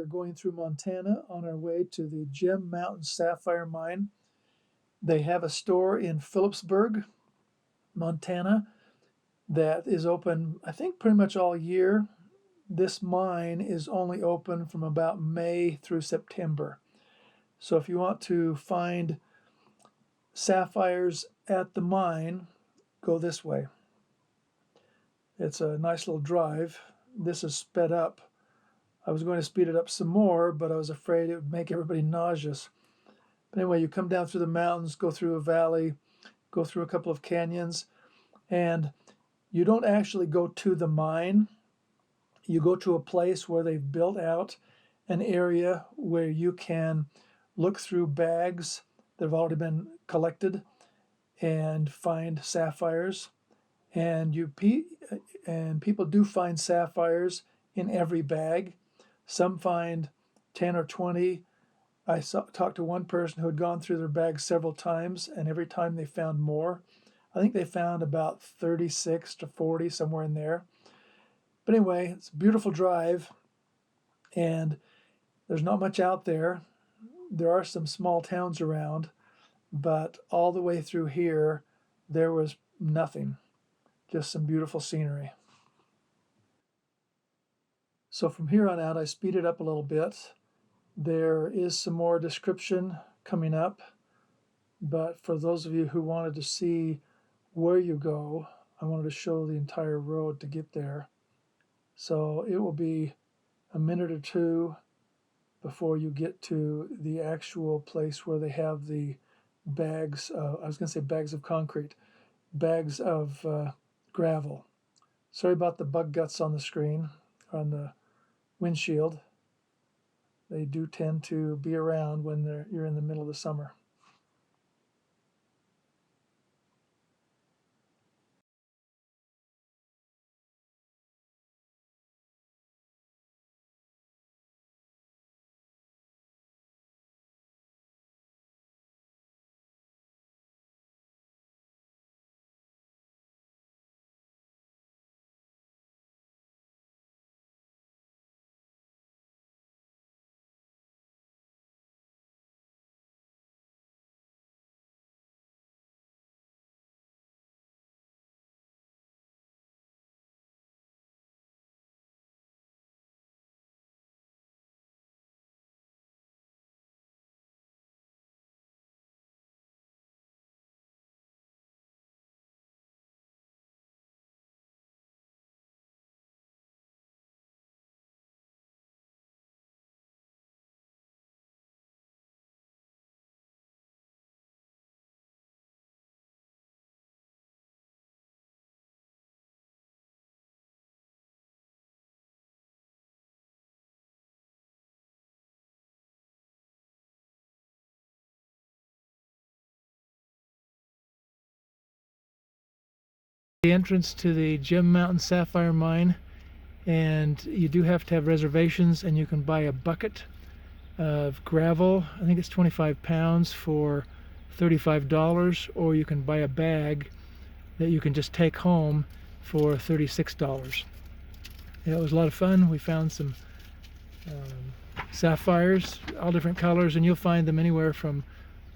going through Montana on our way to the Gem Mountain Sapphire Mine. They have a store in Phillipsburg, Montana, that is open, I think, pretty much all year. This mine is only open from about May through September. So if you want to find sapphires at the mine, go this way. It's a nice little drive. This is sped up. I was going to speed it up some more, but I was afraid it would make everybody nauseous. But anyway, you come down through the mountains, go through a valley, go through a couple of canyons, and you don't actually go to the mine. You go to a place where they've built out an area where you can look through bags that have already been collected and find sapphires. And people do find sapphires in every bag. Some find 10 or 20. I talked to one person who had gone through their bags several times, and every time they found more. I think they found about 36 to 40, somewhere in there. But anyway, it's a beautiful drive, and there's not much out there. There are some small towns around, but all the way through here, there was nothing, just some beautiful scenery. So from here on out, I speeded up a little bit. There is some more description coming up, but for those of you who wanted to see where you go, I wanted to show the entire road to get there. So it will be a minute or two before you get to the actual place where they have the bags, I was going to say bags of concrete, bags of gravel. Sorry about the bug guts on the screen, on the windshield. They do tend to be around when you're in the middle of the summer. The entrance to the Gem Mountain Sapphire Mine, and you do have to have reservations, and you can buy a bucket of gravel. I think it's 25 pounds for $35, or you can buy a bag that you can just take home for $36. Yeah, it was a lot of fun. We found some sapphires, all different colors, and you'll find them anywhere from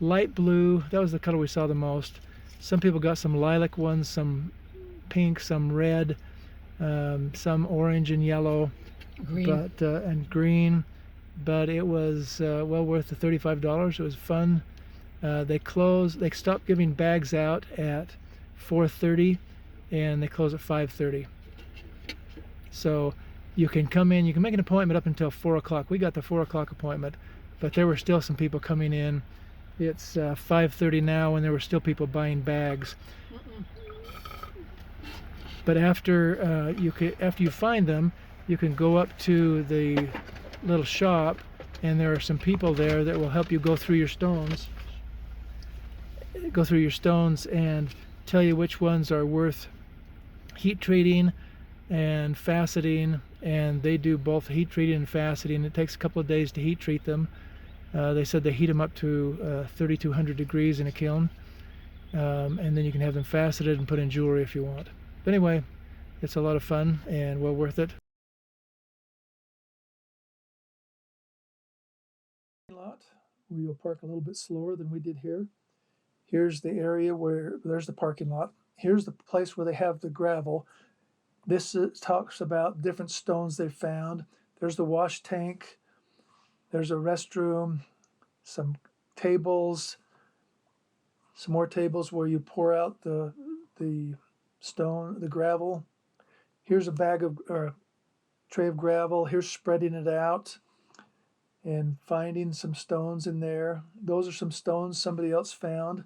light blue, that was the color we saw the most. Some people got some lilac ones, some pink, some red, some orange and yellow, green. And green. But it was well worth the $35. It was fun. They stopped giving bags out at 4:30, and they close at 5:30. So you can come in, you can make an appointment up until 4 o'clock. We got the 4 o'clock appointment, but there were still some people coming in. It's 5:30 now, and there were still people buying bags. But after you find them, you can go up to the little shop, and there are some people there that will help you go through your stones. And tell you which ones are worth heat treating and faceting, and they do both heat treating and faceting. It takes a couple of days to heat treat them. They said they heat them up to 3,200 degrees in a kiln, and then you can have them faceted and put in jewelry if you want. But anyway, it's a lot of fun and well worth it. lot where you'll park a little bit slower than we did here. Here's the area where there's the parking lot. Here's the place where they have the gravel. This talks about different stones they found. There's the wash tank. There's a restroom, some tables, some more tables where you pour out the stone, the gravel. Here's a bag of or a tray of gravel. Here's spreading it out and finding some stones in there. Those are some stones somebody else found,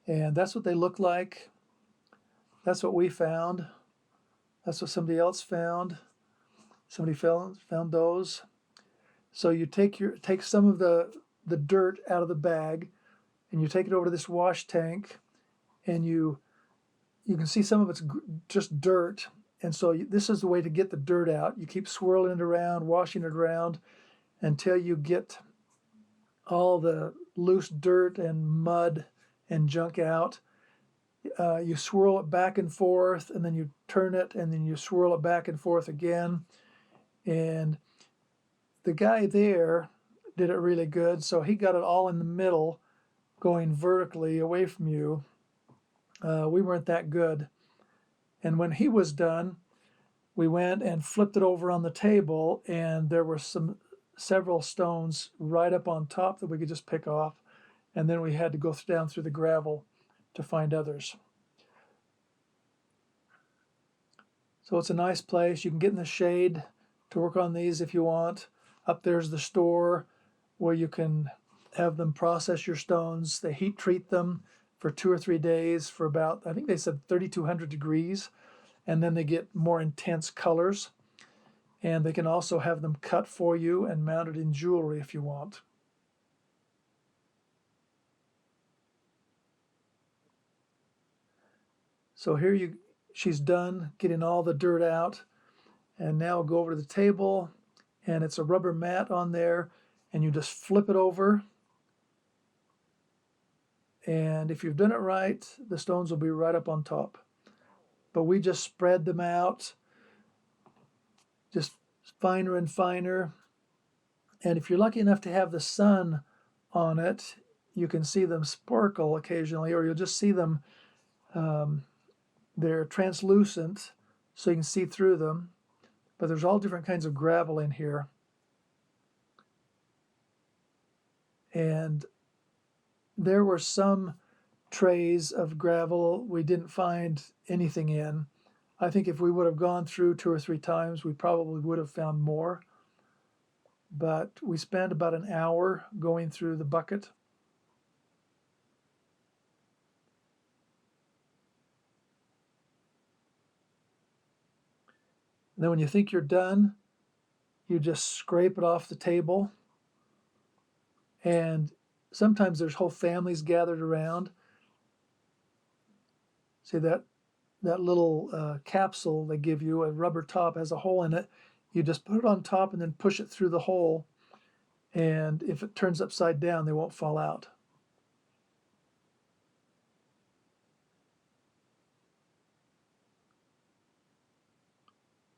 and that's what they look like. That's what we found. That's what somebody else found. Somebody found those. So you take some of the dirt out of the bag, and you take it over to this wash tank, and you can see some of it's just dirt. And so this is the way to get the dirt out. You keep swirling it around, washing it around until you get all the loose dirt and mud and junk out. You swirl it back and forth, and then you turn it, and then you swirl it back and forth again. And the guy there did it really good. So he got it all in the middle, going vertically away from you. We weren't that good. And when he was done, we went and flipped it over on the table, and there were several stones right up on top that we could just pick off. And then we had to go down through the gravel to find others. So it's a nice place. You can get in the shade to work on these if you want. Up there's the store where you can have them process your stones. They heat treat them for 2 or 3 days for about, I think they said 3,200 degrees. And then they get more intense colors. And they can also have them cut for you and mounted in jewelry if you want. So here she's done getting all the dirt out. And now we'll go over to the table, and it's a rubber mat on there, and you just flip it over. And if you've done it right, the stones will be right up on top. But we just spread them out, just finer and finer. And if you're lucky enough to have the sun on it, you can see them sparkle occasionally, or you'll just see them, they're translucent, so you can see through them. But there's all different kinds of gravel in here. And there were some trays of gravel we didn't find anything in. I think if we would have gone through 2 or 3 times, we probably would have found more. But we spent about an hour going through the bucket. And then when you think you're done, you just scrape it off the table. And sometimes there's whole families gathered around. See that little capsule they give you, a rubber top has a hole in it. You just put it on top and then push it through the hole. And if it turns upside down, they won't fall out.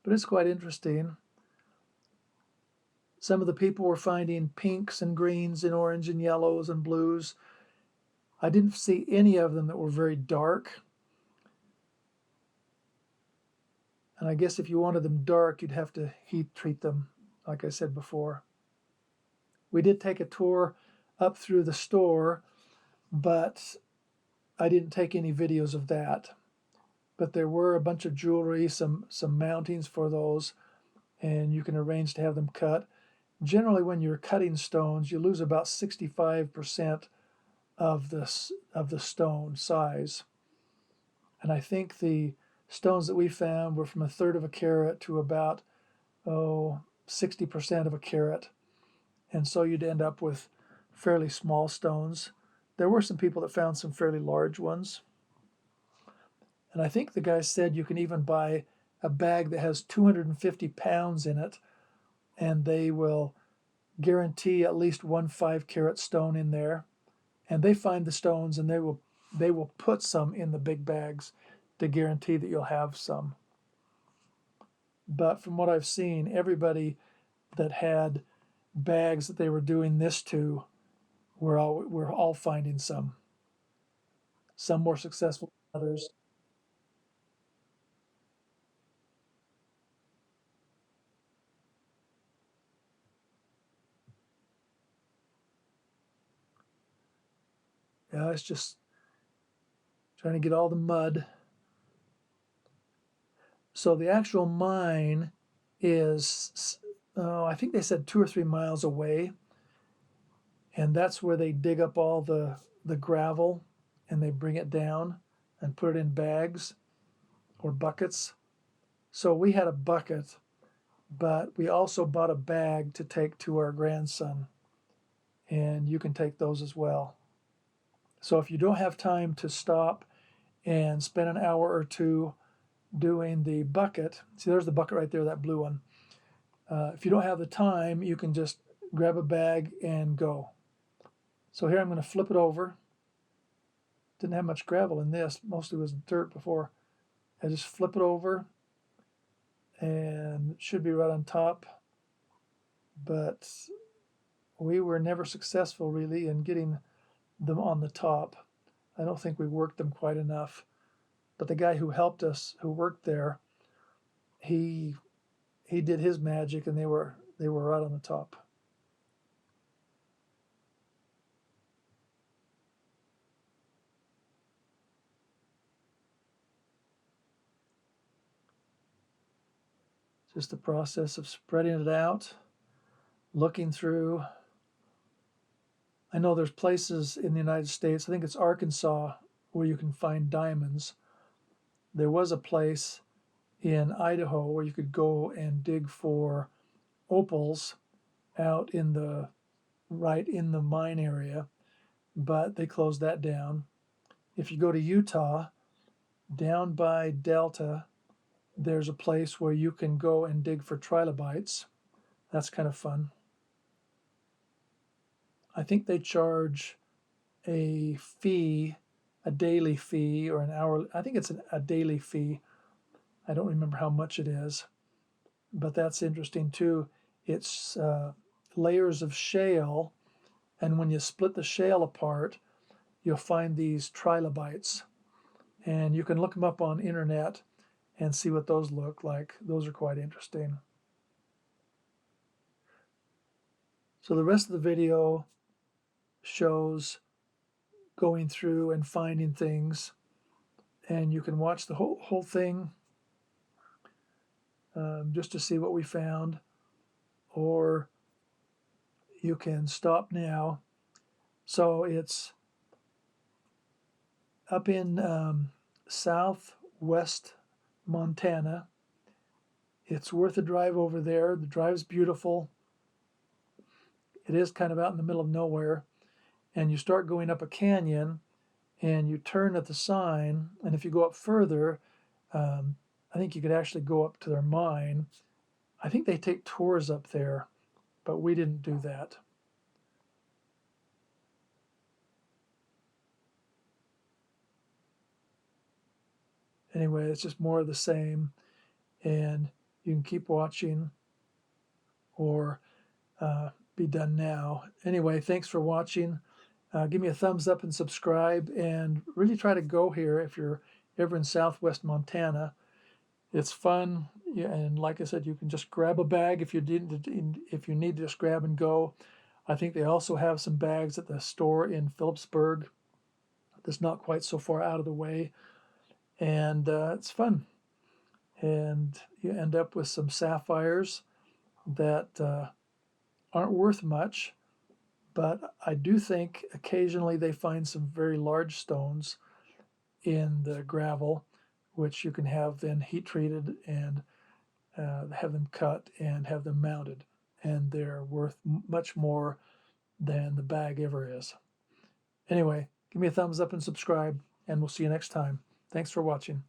But it's quite interesting. Some of the people were finding pinks and greens and orange and yellows and blues. I didn't see any of them that were very dark. And I guess if you wanted them dark, you'd have to heat treat them, like I said before. We did take a tour up through the store, but I didn't take any videos of that. But there were a bunch of jewelry, some mountings for those, and you can arrange to have them cut. Generally, when you're cutting stones, you lose about 65% of the stone size. And I think the stones that we found were from 1/3 of a carat to about 60% of a carat. And so you'd end up with fairly small stones. There were some people that found some fairly large ones. And I think the guy said you can even buy a bag that has 250 pounds in it, and they will guarantee at least 1 5-carat stone in there. And they find the stones, and they will put some in the big bags to guarantee that you'll have some. But from what I've seen, everybody that had bags that they were doing this to, we're all finding some more successful than others. Yeah, it's just trying to get all the mud. So the actual mine is, I think they said 2 or 3 miles away, and that's where they dig up all the gravel and they bring it down and put it in bags or buckets. So we had a bucket, but we also bought a bag to take to our grandson, and you can take those as well. So if you don't have time to stop and spend an hour or two doing the bucket, see, there's the bucket right there, that blue one. If you don't have the time, you can just grab a bag and go. So here I'm going to flip it over. Didn't have much gravel in this, mostly was dirt before. I just flip it over and it should be right on top. But we were never successful really in getting them on the top. I don't think we worked them quite enough. But the guy who helped us, who worked there, he did his magic and they were right on the top. Just the process of spreading it out, looking through. I know there's places in the United States, I think it's Arkansas, where you can find diamonds. There was a place in Idaho where you could go and dig for opals out in the right in the mine area, but they closed that down. If you go to Utah, down by Delta, there's a place where you can go and dig for trilobites. That's kind of fun. I think they charge a fee, a daily fee or an hour. I think it's a daily fee. I don't remember how much it is, but that's interesting too. It's layers of shale, and when you split the shale apart, you'll find these trilobites, and you can look them up on internet and see what those look like. Those are quite interesting. So the rest of the video shows going through and finding things, and you can watch the whole thing just to see what we found, or you can stop now. So it's up in southwest Montana. It's worth a drive over there. The drive's beautiful. It is kind of out in the middle of nowhere. And you start going up a canyon and you turn at the sign. And if you go up further, I think you could actually go up to their mine. I think they take tours up there, but we didn't do that. Anyway, it's just more of the same. And you can keep watching or be done now. Anyway, thanks for watching. Give me a thumbs up and subscribe, and really try to go here if you're ever in southwest Montana. It's fun, yeah, and like I said, you can just grab a bag if you need to just grab and go. I think they also have some bags at the store in Phillipsburg that's not quite so far out of the way, and it's fun. And you end up with some sapphires that aren't worth much, but I do think occasionally they find some very large stones in the gravel, which you can have then heat treated and have them cut and have them mounted. And they're worth much more than the bag ever is. Anyway, give me a thumbs up and subscribe, and we'll see you next time. Thanks for watching.